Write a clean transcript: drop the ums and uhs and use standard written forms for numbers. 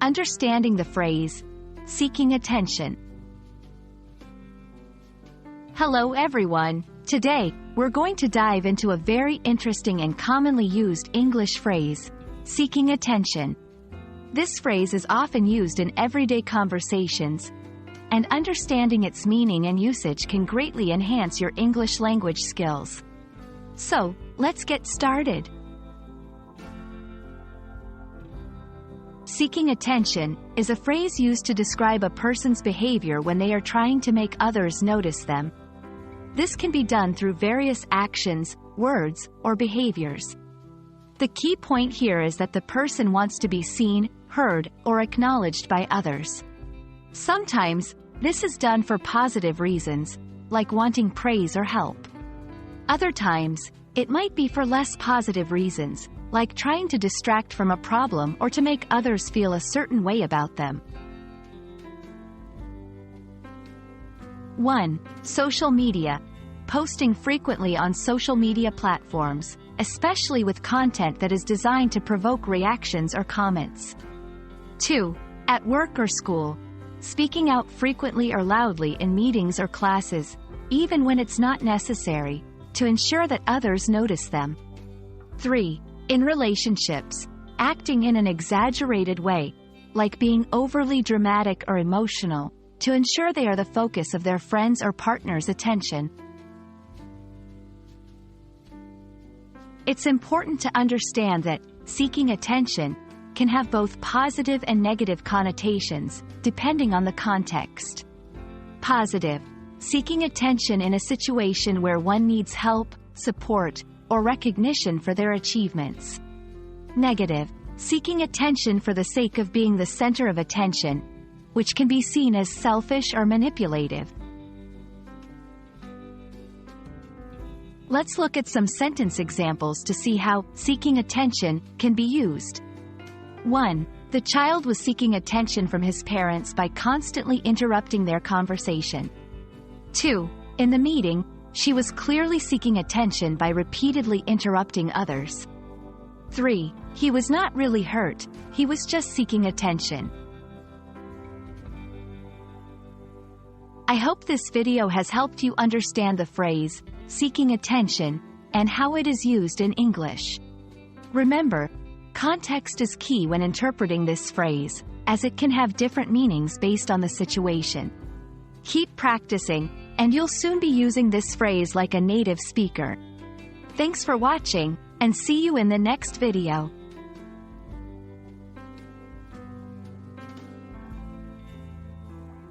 Understanding the phrase, seeking attention. Hello everyone. Today, we're going to dive into a very interesting and commonly used English phrase, seeking attention. This phrase is often used in everyday conversations, and understanding its meaning and usage can greatly enhance your English language skills. So, let's get started. Seeking attention is a phrase used to describe a person's behavior when they are trying to make others notice them. This can be done through various actions, words, or behaviors. The key point here is that the person wants to be seen, heard, or acknowledged by others. Sometimes, this is done for positive reasons, like wanting praise or help. Other times, it might be for less positive reasons, like trying to distract from a problem or to make others feel a certain way about them. 1. Social media. Posting frequently on social media platforms, especially with content that is designed to provoke reactions or comments. 2. At work or school. Speaking out frequently or loudly in meetings or classes, even when it's not necessary, to ensure that others notice them. 3. In relationships. Acting in an exaggerated way, like being overly dramatic or emotional, to ensure they are the focus of their friends' or partner's attention. It's important to understand that seeking attention can have both positive and negative connotations, depending on the context. Positive. Seeking attention in a situation where one needs help, support, or recognition for their achievements. Negative. Seeking attention for the sake of being the center of attention, which can be seen as selfish or manipulative. Let's look at some sentence examples to see how seeking attention can be used. 1. The child was seeking attention from his parents by constantly interrupting their conversation. 2. In the meeting, she was clearly seeking attention by repeatedly interrupting others. 3. He was not really hurt, he was just seeking attention. I hope this video has helped you understand the phrase, seeking attention, and how it is used in English. Remember, context is key when interpreting this phrase, as it can have different meanings based on the situation. Keep practicing, and you'll soon be using this phrase like a native speaker. Thanks for watching, and see you in the next video.